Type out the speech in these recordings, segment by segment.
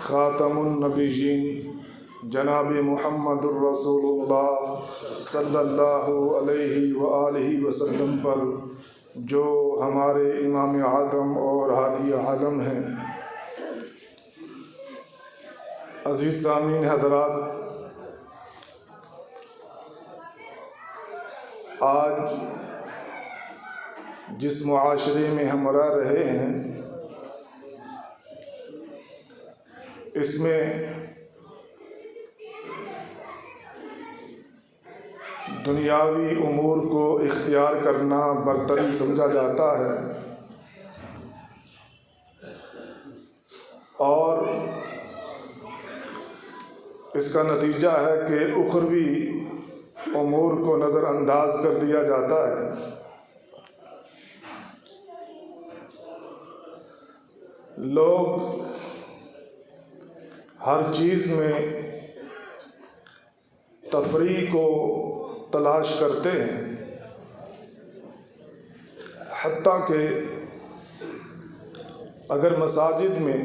خاتم النبیین جناب محمد الرسول اللہ صلی اللہ علیہ وآلہ وسلم پر جو ہمارے امام اعظم اور ہادی عالم ہیں۔ عزیز سامعین حضرات، آج جس معاشرے میں ہم رہ رہے ہیں اس میں دنیاوی امور کو اختیار کرنا برتری سمجھا جاتا ہے، اور اس کا نتیجہ ہے کہ اخروی امور کو نظر انداز کر دیا جاتا ہے۔ لوگ ہر چیز میں تفریح کو تلاش کرتے ہیں، حتیٰ کہ اگر مساجد میں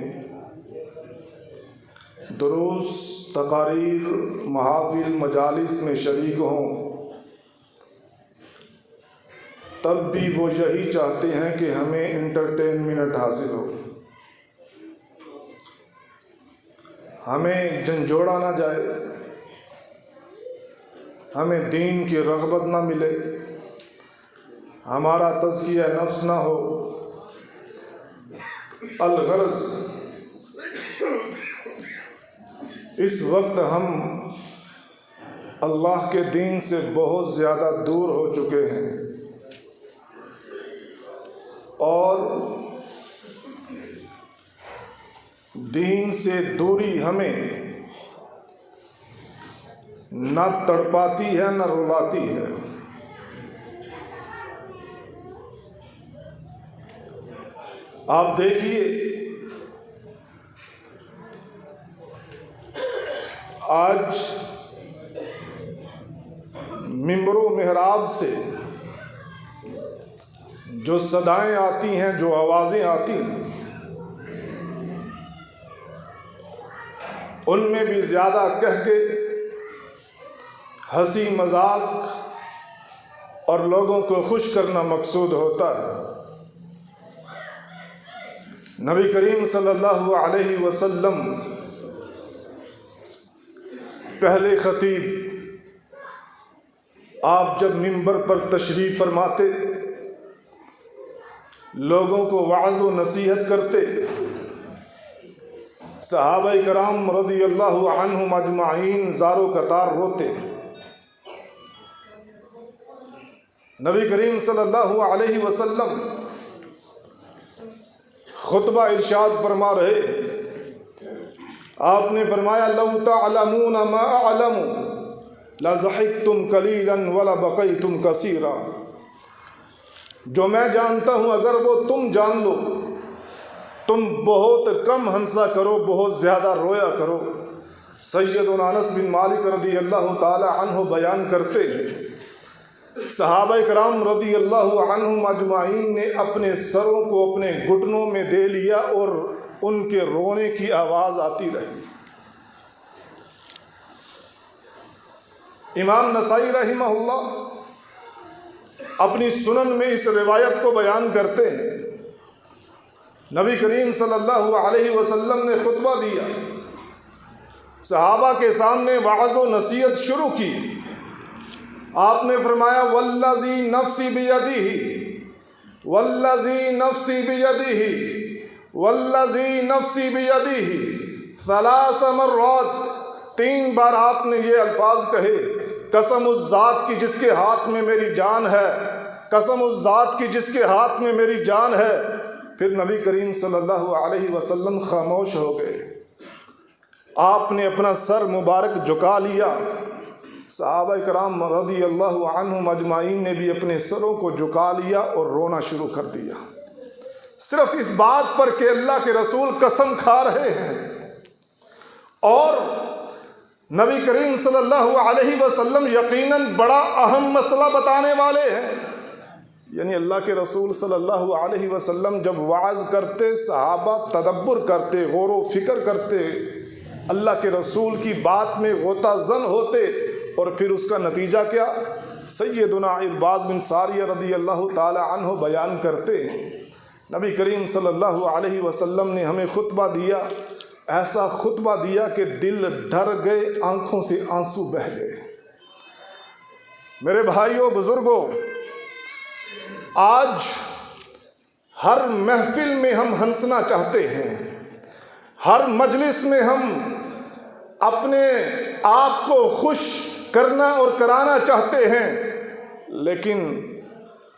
دروس، تقاریر، محافل، مجالس میں شریک ہوں تب بھی وہ یہی چاہتے ہیں کہ ہمیں انٹرٹینمنٹ حاصل ہو، ہمیں جھنجھوڑا نہ جائے، ہمیں دین کی رغبت نہ ملے، ہمارا تزکیہ نفس نہ ہو۔ الغرض اس وقت ہم اللہ کے دین سے بہت زیادہ دور ہو چکے ہیں، اور دین سے دوری ہمیں نہ تڑپاتی ہے نہ رلاتی ہے۔ آپ دیکھیے، آج ممبر و محراب سے جو صدائیں آتی ہیں، جو آوازیں آتی ہیں، ان میں بھی زیادہ کہہ کے ہنسی مذاق اور لوگوں کو خوش کرنا مقصود ہوتا ہے۔ نبی کریم صلی اللہ علیہ وسلم پہلے خطیب، آپ جب منبر پر تشریف فرماتے، لوگوں کو وعظ و نصیحت کرتے، صحابہ کرام رضی اللہ عنہم اجمعین زار و قطار روتے۔ نبی کریم صلی اللہ علیہ وسلم خطبہ ارشاد فرما رہے، آپ نے فرمایا لو تعلمون ما اعلم لضحکتم قلیلا ولبکیتم کثیرا، جو میں جانتا ہوں اگر وہ تم جان لو تم بہت کم ہنسا کرو، بہت زیادہ رویا کرو۔ سیدنا انس بن مالک رضی اللہ تعالی عنہ بیان کرتے ہیں، صحابہ کرام رضی اللہ عنہم اجمعین نے اپنے سروں کو اپنے گھٹنوں میں دے لیا اور ان کے رونے کی آواز آتی رہی۔ امام نسائی رحمہ اللہ اپنی سنن میں اس روایت کو بیان کرتے ہیں، نبی کریم صلی اللہ علیہ وسلم نے خطبہ دیا، صحابہ کے سامنے وعظ و نصیحت شروع کی۔ آپ نے فرمایا والذی نفسی بیدہ، والذی نفسی بیدہ، والذی نفسی بیدہ، 3 مرات، 3 بار آپ نے یہ الفاظ کہے، قسم اس ذات کی جس کے ہاتھ میں میری جان ہے، قسم اس ذات کی جس کے ہاتھ میں میری جان ہے۔ پھر نبی کریم صلی اللہ علیہ وسلم خاموش ہو گئے، آپ نے اپنا سر مبارک جھکا لیا، صحابہ کرام رضی اللہ عنہم اجمعین نے بھی اپنے سروں کو جھکا لیا اور رونا شروع کر دیا، صرف اس بات پر کہ اللہ کے رسول قسم کھا رہے ہیں، اور نبی کریم صلی اللہ علیہ وسلم یقیناً بڑا اہم مسئلہ بتانے والے ہیں۔ یعنی اللہ کے رسول صلی اللہ علیہ وسلم جب وعظ کرتے، صحابہ تدبر کرتے، غور و فکر کرتے، اللہ کے رسول کی بات میں غوطہ زن ہوتے، اور پھر اس کا نتیجہ کیا؟ سیدنا عرباض بن ساریہ رضی اللہ تعالی عنہ بیان کرتے، نبی کریم صلی اللہ علیہ وسلم نے ہمیں خطبہ دیا، ایسا خطبہ دیا کہ دل ڈر گئے، آنکھوں سے آنسو بہہ گئے۔ میرے بھائیوں، بزرگوں، آج ہر محفل میں ہم ہنسنا چاہتے ہیں، ہر مجلس میں ہم اپنے آپ کو خوش کرنا اور کرانا چاہتے ہیں، لیکن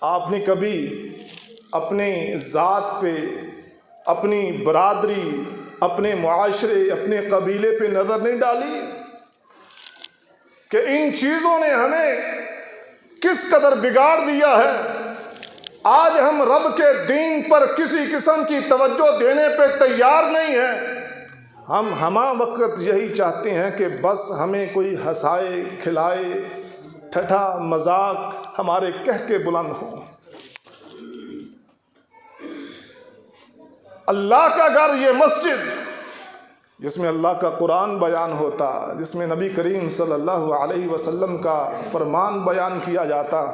آپ نے کبھی اپنے ذات پہ، اپنی برادری، اپنے معاشرے، اپنے قبیلے پہ نظر نہیں ڈالی کہ ان چیزوں نے ہمیں کس قدر بگاڑ دیا ہے؟ آج ہم رب کے دین پر کسی قسم کی توجہ دینے پہ تیار نہیں ہیں۔ ہم ہمہ وقت یہی چاہتے ہیں کہ بس ہمیں کوئی ہنسائے، کھلائے، ٹھٹھا مذاق ہمارے کہہ کے بلند ہو۔ اللہ کا گھر یہ مسجد، جس میں اللہ کا قرآن بیان ہوتا، جس میں نبی کریم صلی اللہ علیہ وسلم کا فرمان بیان کیا جاتا،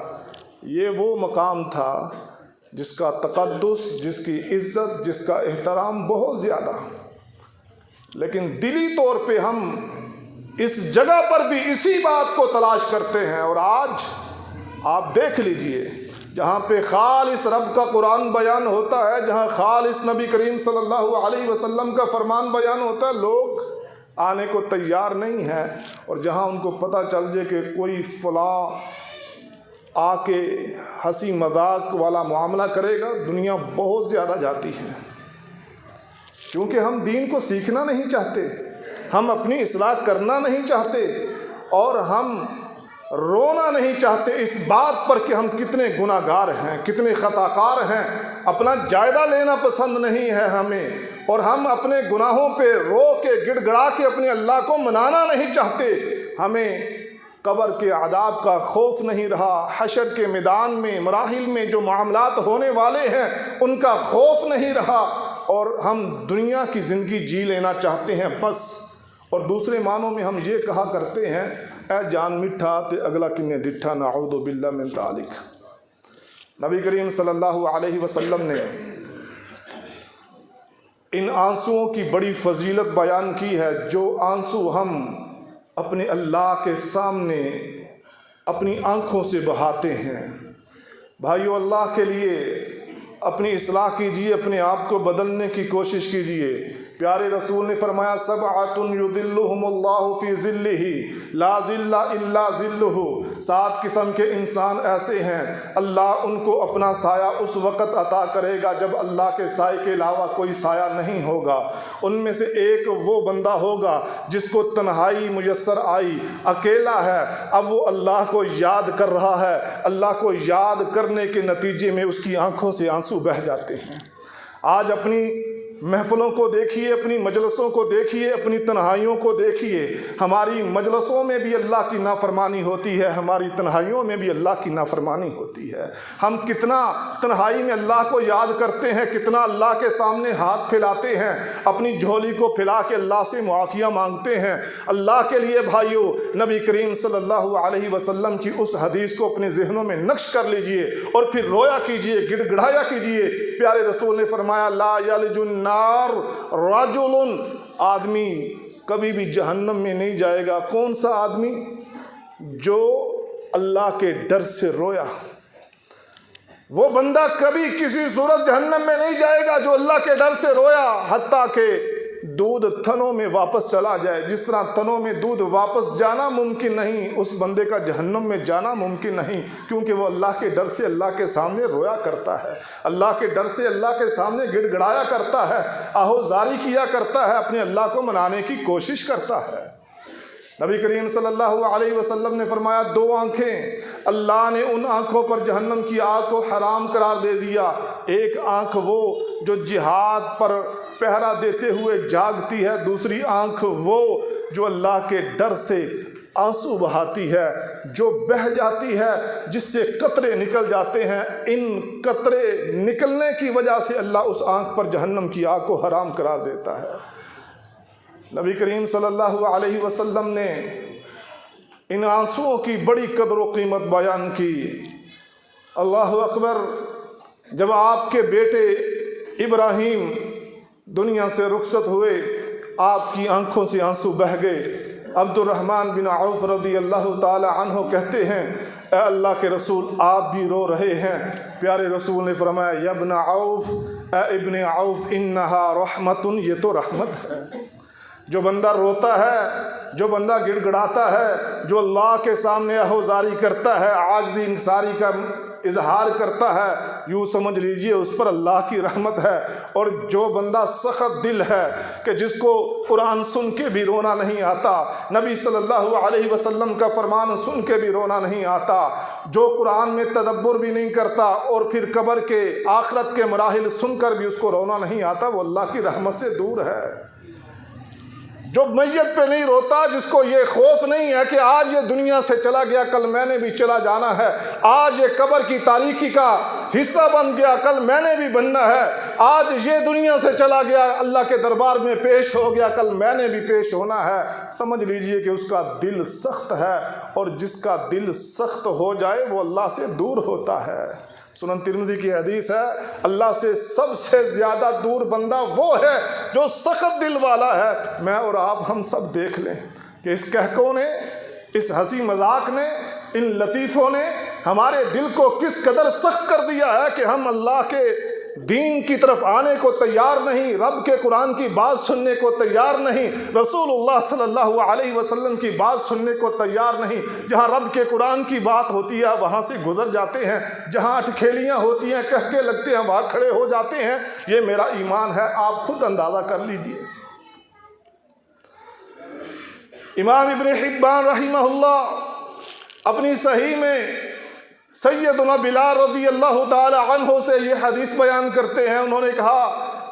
یہ وہ مقام تھا جس کا تقدس، جس کی عزت، جس کا احترام بہت زیادہ، لیکن دلی طور پہ ہم اس جگہ پر بھی اسی بات کو تلاش کرتے ہیں۔ اور آج آپ دیکھ لیجئے، جہاں پہ خالص رب کا قرآن بیان ہوتا ہے، جہاں خالص نبی کریم صلی اللہ علیہ وسلم کا فرمان بیان ہوتا ہے، لوگ آنے کو تیار نہیں ہیں، اور جہاں ان کو پتہ چل جائے کہ کوئی فلاں آ کے ہنسی مذاق والا معاملہ کرے گا، دنیا بہت زیادہ جاتی ہے، کیونکہ ہم دین کو سیکھنا نہیں چاہتے، ہم اپنی اصلاح کرنا نہیں چاہتے، اور ہم رونا نہیں چاہتے اس بات پر کہ ہم کتنے گناہ گار ہیں، کتنے خطا کار ہیں۔ اپنا جائزہ لینا پسند نہیں ہے ہمیں، اور ہم اپنے گناہوں پہ رو کے گڑ گڑا کے اپنے اللہ کو منانا نہیں چاہتے۔ ہمیں قبر کے عذاب کا خوف نہیں رہا، حشر کے میدان میں، مراحل میں جو معاملات ہونے والے ہیں ان کا خوف نہیں رہا، اور ہم دنیا کی زندگی جی لینا چاہتے ہیں بس۔ اور دوسرے معنوں میں ہم یہ کہا کرتے ہیں، اے جان مٹھا تے اگلا کنے ڈٹھا، نعوذ باللہ من ذالک۔ نبی کریم صلی اللہ علیہ وسلم نے ان آنسوؤں کی بڑی فضیلت بیان کی ہے، جو آنسو ہم اپنے اللہ کے سامنے اپنی آنکھوں سے بہاتے ہیں۔ بھائیو، اللہ کے لیے اپنی اصلاح کیجیے، اپنے آپ کو بدلنے کی کوشش کیجیے۔ پیارے رسول نے فرمایا، سبعۃ یظلھم اللہ فی ظلہ لا ظل الا ظلہ۔ 7 قسم کے انسان ایسے ہیں، اللہ ان کو اپنا سایہ اس وقت عطا کرے گا جب اللہ کے سائے کے علاوہ کوئی سایہ نہیں ہوگا۔ ان میں سے ایک وہ بندہ ہوگا جس کو تنہائی میسر آئی، اکیلا ہے، اب وہ اللہ کو یاد کر رہا ہے، اللہ کو یاد کرنے کے نتیجے میں اس کی آنکھوں سے آنسو بہہ جاتے ہیں۔ آج اپنی محفلوں کو دیکھیے، اپنی مجلسوں کو دیکھیے، اپنی تنہائیوں کو دیکھیے، ہماری مجلسوں میں بھی اللہ کی نافرمانی ہوتی ہے، ہماری تنہائیوں میں بھی اللہ کی نافرمانی ہوتی ہے۔ ہم کتنا تنہائی میں اللہ کو یاد کرتے ہیں، کتنا اللہ کے سامنے ہاتھ پھیلاتے ہیں، اپنی جھولی کو پھیلا کے اللہ سے معافیہ مانگتے ہیں۔ اللہ کے لیے بھائیو، نبی کریم صلی اللہ علیہ وسلم کی اس حدیث کو اپنے ذہنوں میں نقش کر لیجئے اور پھر رویا کیجئے، گڑ گڑایا کیجئے۔ پیارے رسول نے فرمایا، لا یلج النار رجل، آدمی کبھی بھی جہنم میں نہیں جائے گا۔ کون سا آدمی؟ جو اللہ کے ڈر سے رویا۔ وہ بندہ کبھی کسی صورت جہنم میں نہیں جائے گا جو اللہ کے ڈر سے رویا، حتیٰ کہ دودھ تھنوں میں واپس چلا جائے۔ جس طرح تھنوں میں دودھ واپس جانا ممکن نہیں، اس بندے کا جہنم میں جانا ممکن نہیں، کیونکہ وہ اللہ کے ڈر سے اللہ کے سامنے رویا کرتا ہے، اللہ کے ڈر سے اللہ کے سامنے گڑ گڑایا کرتا ہے، آہوزاری کیا کرتا ہے، اپنے اللہ کو منانے کی کوشش کرتا ہے۔ نبی کریم صلی اللہ علیہ وسلم نے فرمایا، 2 آنکھیں اللہ نے ان آنکھوں پر جہنم کی آگ کو حرام قرار دے دیا۔ ایک آنکھ وہ جو جہاد پر پہرا دیتے ہوئے جاگتی ہے، دوسری آنکھ وہ جو اللہ کے ڈر سے آنسو بہاتی ہے، جو بہہ جاتی ہے، جس سے قطرے نکل جاتے ہیں، ان قطرے نکلنے کی وجہ سے اللہ اس آنکھ پر جہنم کی آگ کو حرام قرار دیتا ہے۔ نبی کریم صلی اللہ علیہ وسلم نے ان آنسوؤں کی بڑی قدر و قیمت بیان کی۔ اللہ اکبر! جب آپ کے بیٹے ابراہیم دنیا سے رخصت ہوئے، آپ کی آنکھوں سے آنسو بہہ گئے۔ عبد الرحمن بن عوف رضی اللہ تعالی عنہ کہتے ہیں، اے اللہ کے رسول آپ بھی رو رہے ہیں۔ پیارے رسول نے فرمایا، یا ابن عوف، اے ابن عوف، انہا رحمت، یہ تو رحمت ہے۔ جو بندہ روتا ہے، جو بندہ گڑ گڑاتا ہے، جو اللہ کے سامنے آہوزاری کرتا ہے، عاجزی انکساری کا اظہار کرتا ہے، یوں سمجھ لیجئے اس پر اللہ کی رحمت ہے۔ اور جو بندہ سخت دل ہے کہ جس کو قرآن سن کے بھی رونا نہیں آتا، نبی صلی اللہ علیہ وسلم کا فرمان سن کے بھی رونا نہیں آتا، جو قرآن میں تدبر بھی نہیں کرتا اور پھر قبر کے آخرت کے مراحل سن کر بھی اس کو رونا نہیں آتا، وہ اللہ کی رحمت سے دور ہے۔ جو میت پہ نہیں روتا، جس کو یہ خوف نہیں ہے کہ آج یہ دنیا سے چلا گیا، کل میں نے بھی چلا جانا ہے، آج یہ قبر کی تاریکی کا حصہ بن گیا، کل میں نے بھی بننا ہے، آج یہ دنیا سے چلا گیا، اللہ کے دربار میں پیش ہو گیا، کل میں نے بھی پیش ہونا ہے، سمجھ لیجئے کہ اس کا دل سخت ہے، اور جس کا دل سخت ہو جائے وہ اللہ سے دور ہوتا ہے۔ سنن ترمذی کی حدیث ہے، اللہ سے سب سے زیادہ دور بندہ وہ ہے جو سخت دل والا ہے۔ میں اور آپ ہم سب دیکھ لیں کہ اس کہکوں نے، اس ہنسی مذاق نے، ان لطیفوں نے ہمارے دل کو کس قدر سخت کر دیا ہے کہ ہم اللہ کے دین کی طرف آنے کو تیار نہیں، رب کے قرآن کی بات سننے کو تیار نہیں، رسول اللہ صلی اللہ علیہ وسلم کی بات سننے کو تیار نہیں۔ جہاں رب کے قرآن کی بات ہوتی ہے وہاں سے گزر جاتے ہیں، جہاں اٹکھیلیاں ہوتی ہیں، کہکے لگتے ہیں، وہاں کھڑے ہو جاتے ہیں۔ یہ میرا ایمان ہے، آپ خود اندازہ کر لیجئے۔ امام ابن حبان رحمہ اللہ اپنی صحیح میں سیدنا بلال رضی اللہ تعالی عنہ سے یہ حدیث بیان کرتے ہیں۔ انہوں نے کہا،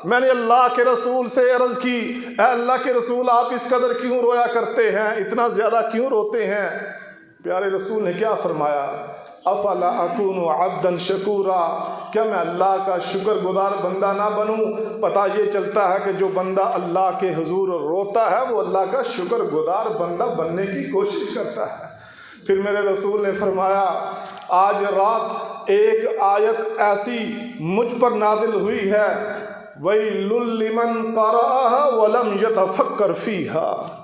میں نے اللہ کے رسول سے عرض کی، اے اللہ کے رسول آپ اس قدر کیوں رویا کرتے ہیں، اتنا زیادہ کیوں روتے ہیں؟ پیارے رسول نے کیا فرمایا، افلا اکون عبدا شکورا، کیا میں اللہ کا شکر گزار بندہ نہ بنوں؟ پتہ یہ چلتا ہے کہ جو بندہ اللہ کے حضور روتا ہے وہ اللہ کا شکر گزار بندہ بننے کی کوشش کرتا ہے۔ پھر میرے رسول نے فرمایا، آج رات ایک آیت ایسی مجھ پر نازل ہوئی ہے، وَيْلٌ لِّمَنْ قَرَأَهَا وَلَمْ يَتَفَكَّرْ فِيهَا،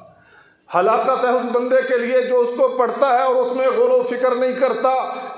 ہلاکت ہے اس بندے کے لیے جو اس کو پڑھتا ہے اور اس میں غور و فکر نہیں کرتا۔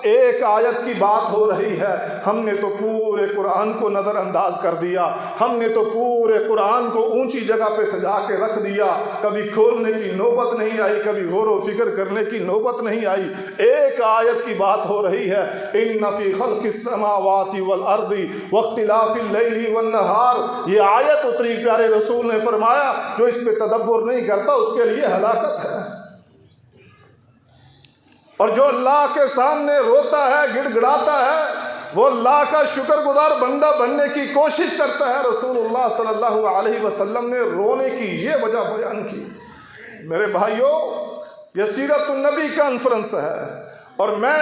ایک آیت کی بات ہو رہی ہے، ہم نے تو پورے قرآن کو نظر انداز کر دیا، ہم نے تو پورے قرآن کو اونچی جگہ پہ سجا کے رکھ دیا، کبھی کھولنے کی نوبت نہیں آئی، کبھی غور و فکر کرنے کی نوبت نہیں آئی۔ ایک آیت کی بات ہو رہی ہے، إِنَّ فِي خَلْقِ السَّمَاوَاتِ وَالْأَرْضِ وَاخْتِلَافِ اللَّيْلِ وَالنَّهَارِ، یہ آیت اتری، پیارے رسول نے فرمایا جو اس پہ تدبر نہیں کرتا اس کے لیے ہلاکت ہے۔ اور جو اللہ کے سامنے روتا ہے، گڑ گڑاتا ہے، وہ اللہ کا شکر گزار بندہ بننے کی کوشش کرتا ہے۔ رسول اللہ صلی اللہ علیہ وسلم نے رونے کی یہ وجہ بیان کی۔ میرے بھائیوں، یہ سیرت النبی کانفرنس ہے، اور میں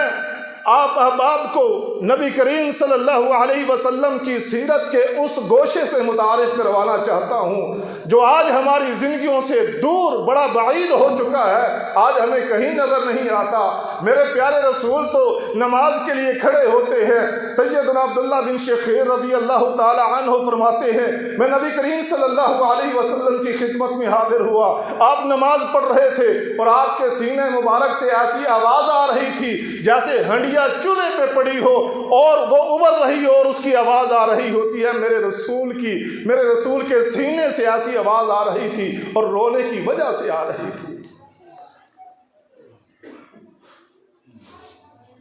آپ احباب کو نبی کریم صلی اللہ علیہ وسلم کی سیرت کے اس گوشے سے متعارف کروانا چاہتا ہوں جو آج ہماری زندگیوں سے دور، بڑا بعید ہو چکا ہے، آج ہمیں کہیں نظر نہیں آتا۔ میرے پیارے رسول تو نماز کے لیے کھڑے ہوتے ہیں۔ سیدنا عبداللہ بن شخیر رضی اللہ تعالی عنہ فرماتے ہیں، میں نبی کریم صلی اللہ علیہ وسلم کی خدمت میں حاضر ہوا، آپ نماز پڑھ رہے تھے اور آپ کے سینے مبارک سے ایسی آواز آ رہی تھی جیسے ہنڈیا چولہے پہ پڑی ہو اور وہ ابل رہی ہو اور اس کی آواز آ رہی ہوتی ہے۔ میرے رسول کے سینے سے ایسی آواز آ رہی تھی اور رونے کی وجہ سے آ رہی تھی۔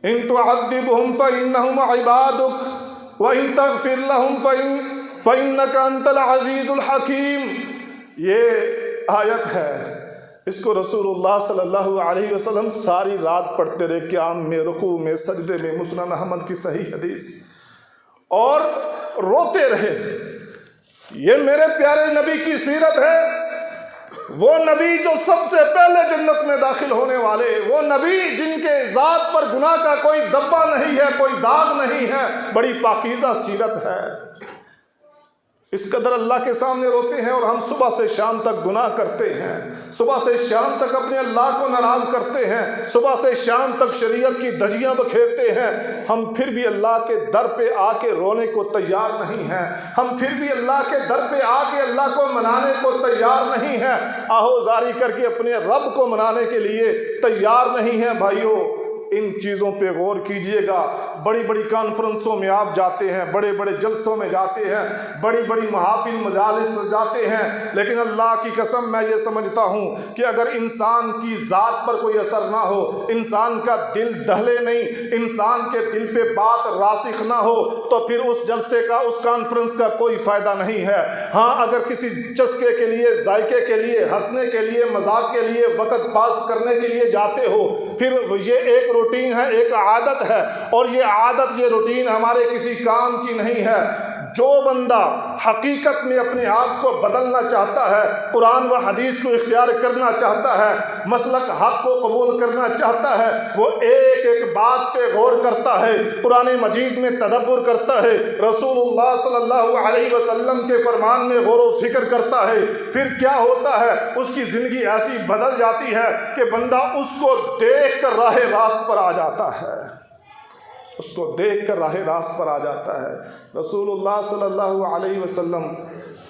ان تعذبهم فانهم عبادك وان تغفر لهم فانك انت العزیز الحکیم، یہ آیت ہے، اس کو رسول اللہ صلی اللہ علیہ وسلم ساری رات پڑھتے رہے، قیام میں، رکوع میں، سجدے میں، مسند احمد کی صحیح حدیث، اور روتے رہے۔ یہ میرے پیارے نبی کی سیرت ہے۔ وہ نبی جو سب سے پہلے جنت میں داخل ہونے والے، وہ نبی جن کے ذات پر گناہ کا کوئی دبا نہیں ہے، کوئی داغ نہیں ہے، بڑی پاکیزہ سیرت ہے، اس قدر اللہ کے سامنے روتے ہیں، اور ہم صبح سے شام تک گناہ کرتے ہیں، صبح سے شام تک اپنے اللہ کو ناراض کرتے ہیں، صبح سے شام تک شریعت کی دھجیاں بکھیرتے ہیں، ہم پھر بھی اللہ کے در پہ آ کے رونے کو تیار نہیں ہیں، ہم پھر بھی اللہ کے در پہ آ کے اللہ کو منانے کو تیار نہیں ہیں، آہو زاری کر کے اپنے رب کو منانے کے لیے تیار نہیں ہیں۔ بھائیو، ان چیزوں پہ غور کیجئے گا۔ بڑی بڑی کانفرنسوں میں آپ جاتے ہیں، بڑے بڑے جلسوں میں جاتے ہیں، بڑی بڑی محافل مجالس جاتے ہیں، لیکن اللہ کی قسم میں یہ سمجھتا ہوں کہ اگر انسان کی ذات پر کوئی اثر نہ ہو، انسان کا دل دہلے نہیں، انسان کے دل پہ بات راسخ نہ ہو، تو پھر اس جلسے کا، اس کانفرنس کا کوئی فائدہ نہیں ہے۔ ہاں، اگر کسی چسکے کے لیے، ذائقے کے لیے، ہنسنے کے لیے، مذاق کے لیے، وقت پاس کرنے کے لیے جاتے ہو، پھر یہ ایک روٹین ہے، ایک عادت ہے، اور یہ عادت، یہ روٹین ہمارے کسی کام کی نہیں ہے۔ جو بندہ حقیقت میں اپنے آپ کو بدلنا چاہتا ہے، قرآن و حدیث کو اختیار کرنا چاہتا ہے، مسلک حق کو قبول کرنا چاہتا ہے، وہ ایک ایک بات پہ غور کرتا ہے، قرآن مجید میں تدبر کرتا ہے، رسول اللہ صلی اللہ علیہ وسلم کے فرمان میں غور و فکر کرتا ہے، پھر کیا ہوتا ہے، اس کی زندگی ایسی بدل جاتی ہے کہ بندہ اس کو دیکھ کر راہ راست پر آ جاتا ہے، اس کو دیکھ کر راہ راست پر آ جاتا ہے۔ رسول اللہ صلی اللہ علیہ وسلم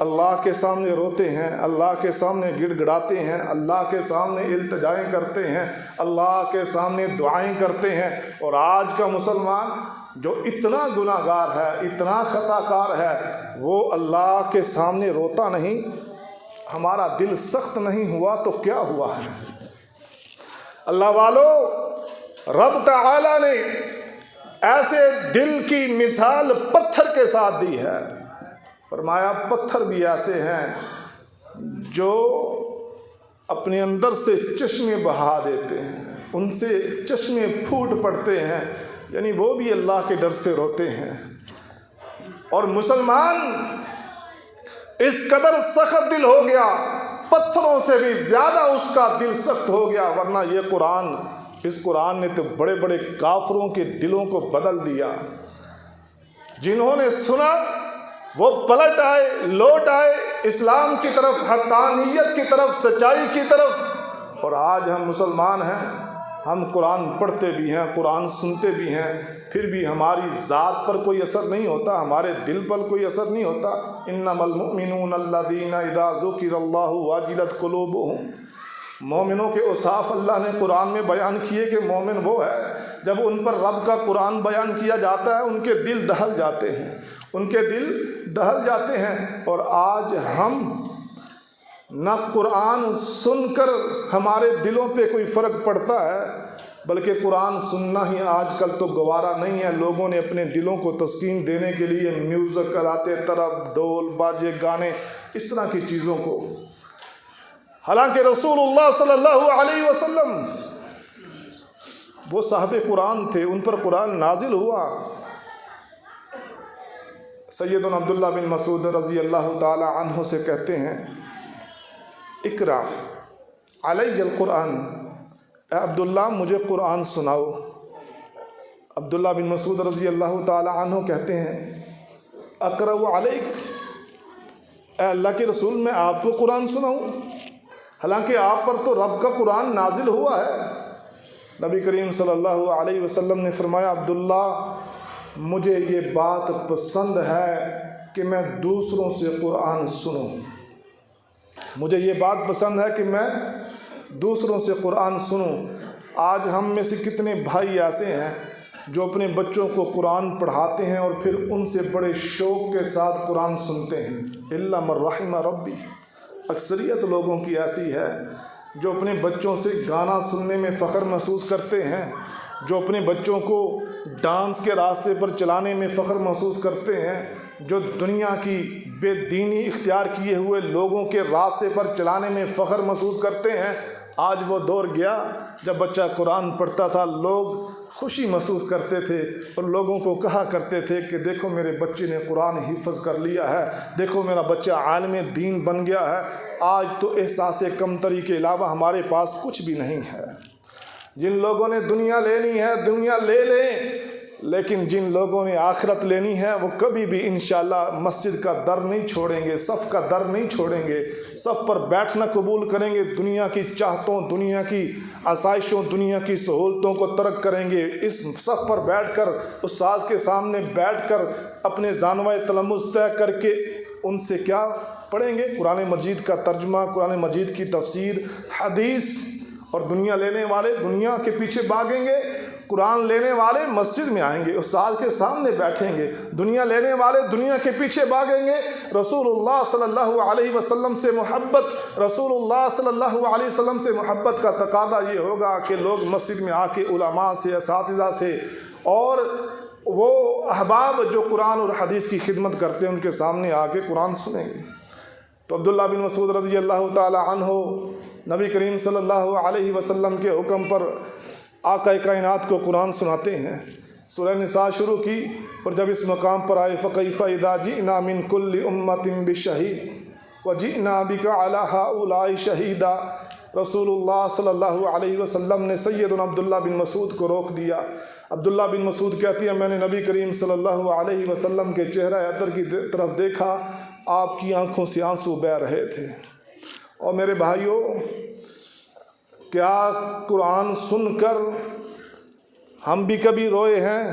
اللہ کے سامنے روتے ہیں، اللہ کے سامنے گڑ گڑاتے ہیں، اللہ کے سامنے التجائیں کرتے ہیں، اللہ کے سامنے دعائیں کرتے ہیں، اور آج کا مسلمان جو اتنا گناہ گار ہے، اتنا خطا کار ہے، وہ اللہ کے سامنے روتا نہیں۔ ہمارا دل سخت نہیں ہوا تو کیا ہوا ہے؟ اللہ والو، رب تعالی نے ایسے دل کی مثال پتھر کے ساتھ دی ہے، فرمایا پتھر بھی ایسے ہیں جو اپنے اندر سے چشمے بہا دیتے ہیں، ان سے چشمے پھوٹ پڑتے ہیں، یعنی وہ بھی اللہ کے ڈر سے روتے ہیں۔ اور مسلمان اس قدر سخت دل ہو گیا، پتھروں سے بھی زیادہ اس کا دل سخت ہو گیا، ورنہ یہ قرآن، اس قرآن نے تو بڑے بڑے کافروں کے دلوں کو بدل دیا۔ جنہوں نے سنا وہ پلٹ آئے، لوٹ آئے اسلام کی طرف، حقانیت کی طرف، سچائی کی طرف۔ اور آج ہم مسلمان ہیں، ہم قرآن پڑھتے بھی ہیں، قرآن سنتے بھی ہیں، پھر بھی ہماری ذات پر کوئی اثر نہیں ہوتا، ہمارے دل پر کوئی اثر نہیں ہوتا۔ انما المؤمنون الذین اذا ذکر اللہ وجلت قلوبہم، مومنوں کے اوصاف اللہ نے قرآن میں بیان کیے کہ مومن وہ ہے جب ان پر رب کا قرآن بیان کیا جاتا ہے ان کے دل دہل جاتے ہیں، ان کے دل دہل جاتے ہیں۔ اور آج ہم نہ قرآن سن کر ہمارے دلوں پہ کوئی فرق پڑتا ہے، بلکہ قرآن سننا ہی آج کل تو گوارا نہیں ہے۔ لوگوں نے اپنے دلوں کو تسکین دینے کے لیے میوزک کراتے، طرب، ڈول، باجے، گانے، اس طرح کی چیزوں کو، حالانکہ رسول اللہ صلی اللہ علیہ وسلم وہ صاحب قرآن تھے، ان پر قرآن نازل ہوا۔ سیدنا عبداللہ بن مسعود رضی اللہ تعالی عنہ سے کہتے ہیں، اقرا علی القرآن، اے عبداللہ مجھے قرآن سناؤ۔ عبداللہ بن مسعود رضی اللہ تعالی عنہ کہتے ہیں، اقرأ علیک، اے اللہ کے رسول میں آپ کو قرآن سناؤں، حالانکہ آپ پر تو رب کا قرآن نازل ہوا ہے۔ نبی کریم صلی اللہ علیہ وسلم نے فرمایا، عبداللہ مجھے یہ بات پسند ہے کہ میں دوسروں سے قرآن سنوں، مجھے یہ بات پسند ہے کہ میں دوسروں سے قرآن سنوں۔ آج ہم میں سے کتنے بھائی ایسے ہیں جو اپنے بچوں کو قرآن پڑھاتے ہیں اور پھر ان سے بڑے شوق کے ساتھ قرآن سنتے ہیں، الا من رحم ربی۔ اکثریت لوگوں کی ایسی ہے جو اپنے بچوں سے گانا سننے میں فخر محسوس کرتے ہیں، جو اپنے بچوں کو ڈانس کے راستے پر چلانے میں فخر محسوس کرتے ہیں، جو دنیا کی بے دینی اختیار کیے ہوئے لوگوں کے راستے پر چلانے میں فخر محسوس کرتے ہیں، آج وہ دور گیا جب بچہ قرآن پڑھتا تھا لوگ خوشی محسوس کرتے تھے اور لوگوں کو کہا کرتے تھے کہ دیکھو میرے بچے نے قرآن حفظ کر لیا ہے، دیکھو میرا بچہ عالم دین بن گیا ہے۔ آج تو احساس کمتری کے علاوہ ہمارے پاس کچھ بھی نہیں ہے۔ جن لوگوں نے دنیا لینی ہے دنیا لے لیں، لیکن جن لوگوں نے آخرت لینی ہے وہ کبھی بھی انشاءاللہ مسجد کا در نہیں چھوڑیں گے، صف کا در نہیں چھوڑیں گے، صف پر بیٹھنا قبول کریں گے، دنیا کی چاہتوں، دنیا کی آسائشوں، دنیا کی سہولتوں کو ترک کریں گے۔ اس صف پر بیٹھ کر استاذ کے سامنے بیٹھ کر اپنے زانوائے تلمذ طے کر کے ان سے کیا پڑھیں گے؟ قرآن مجید کا ترجمہ، قرآن مجید کی تفسیر، حدیث۔ اور دنیا لینے والے دنیا کے پیچھے بھاگیں گے، قرآن لینے والے مسجد میں آئیں گے، استاد کے سامنے بیٹھیں گے۔ دنیا لینے والے دنیا کے پیچھے بھاگیں گے۔ رسول اللہ صلی اللہ علیہ وسلم سے محبت، رسول اللہ صلی اللہ علیہ وسلم سے محبت کا تقاضا یہ ہوگا کہ لوگ مسجد میں آ کے علماء سے، اساتذہ سے اور وہ احباب جو قرآن اور حدیث کی خدمت کرتے ہیں ان کے سامنے آ کے قرآن سنیں گے۔ تو عبداللہ بن مسعود رضی اللہ تعالی عنہ نبی کریم صلی اللہ علیہ وسلم کے حکم پر آقا کائنات کو قرآن سناتے ہیں۔ سورہ نساء شروع کی اور جب اس مقام پر آئے فَكَيْفَ إِذَا جِئْنَا مِن كُلِّ أُمَّةٍ بِشَهِيدٍ وَجِئْنَا بِكَ عَلَى هَؤُلَاءِ شَهِيدًا، رسول اللہ صلی اللہ علیہ وسلم نے سیدنا عبداللہ بن مسعود کو روک دیا۔ عبداللہ بن مسعود کہتی ہیں میں نے نبی کریم صلی اللہ علیہ وسلم کے چہرہ اطہر کی طرف دیکھا، آپ کی آنکھوں سے آنسو بہہ رہے تھے۔ اور میرے بھائیوں، کیا قرآن سن کر ہم بھی کبھی روئے ہیں؟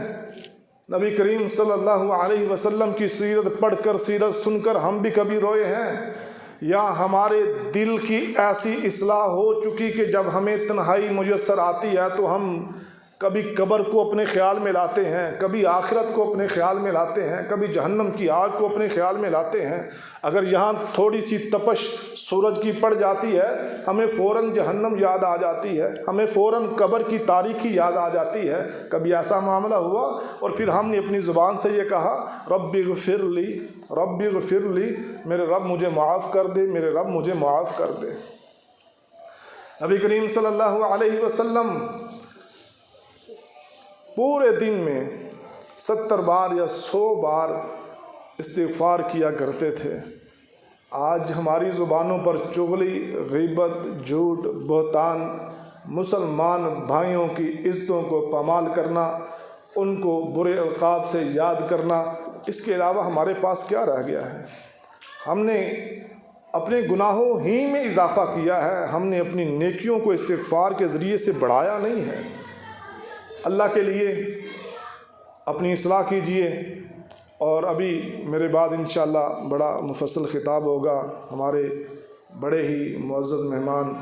نبی کریم صلی اللہ علیہ وسلم کی سیرت پڑھ کر، سیرت سن کر ہم بھی کبھی روئے ہیں؟ یا ہمارے دل کی ایسی اصلاح ہو چکی کہ جب ہمیں تنہائی میسر آتی ہے تو ہم کبھی قبر کو اپنے خیال میں لاتے ہیں، کبھی آخرت کو اپنے خیال میں لاتے ہیں، کبھی جہنم کی آگ کو اپنے خیال میں لاتے ہیں۔ اگر یہاں تھوڑی سی تپش سورج کی پڑ جاتی ہے ہمیں فوراً جہنم یاد آ جاتی ہے، ہمیں فوراً قبر کی تاریکی یاد آ جاتی ہے۔ کبھی ایسا معاملہ ہوا اور پھر ہم نے اپنی زبان سے یہ کہا رب اغفر لی، رب اغفر لی، میرے رب مجھے معاف کر دے، میرے رب مجھے معاف کر دے۔ نبی کریم صلی اللہ علیہ وسلم پورے دن میں 70 بار یا 100 بار استغفار کیا کرتے تھے۔ آج ہماری زبانوں پر چغلی، غیبت، جھوٹ، بہتان، مسلمان بھائیوں کی عزتوں کو پامال کرنا، ان کو برے القاب سے یاد کرنا، اس کے علاوہ ہمارے پاس کیا رہ گیا ہے؟ ہم نے اپنے گناہوں ہی میں اضافہ کیا ہے، ہم نے اپنی نیکیوں کو استغفار کے ذریعے سے بڑھایا نہیں ہے۔ اللہ کے لیے اپنی اصلاح کیجئے۔ اور ابھی میرے بعد انشاءاللہ بڑا مفصل خطاب ہوگا۔ ہمارے بڑے ہی معزز مہمان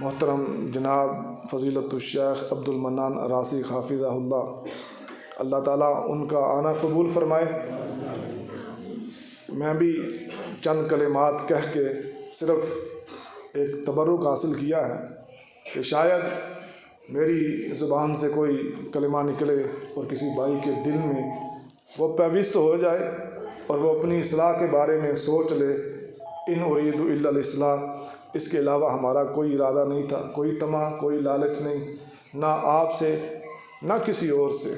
محترم جناب فضیلت الشیخ عبد المنان راسخ حافظہ اللہ تعالیٰ ان کا آنا قبول فرمائے۔ میں بھی چند کلمات کہہ کے صرف ایک تبرک حاصل کیا ہے کہ شاید میری زبان سے کوئی کلمہ نکلے اور کسی بھائی کے دل میں وہ پیوست ہو جائے اور وہ اپنی اصلاح کے بارے میں سوچ لے۔ ان اريد الا الاصلاح، اس کے علاوہ ہمارا کوئی ارادہ نہیں تھا، کوئی طمع، کوئی لالچ نہیں، نہ آپ سے نہ کسی اور سے۔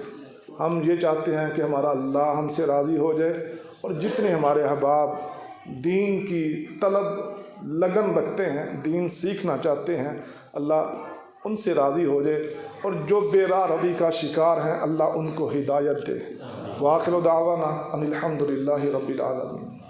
ہم یہ چاہتے ہیں کہ ہمارا اللہ ہم سے راضی ہو جائے، اور جتنے ہمارے احباب دین کی طلب لگن رکھتے ہیں، دین سیکھنا چاہتے ہیں، اللہ ان سے راضی ہو جائے، اور جو بے راہ روی کا شکار ہیں اللہ ان کو ہدایت دے۔ وآخر دعوانا ان الحمد للہ رب العالمین۔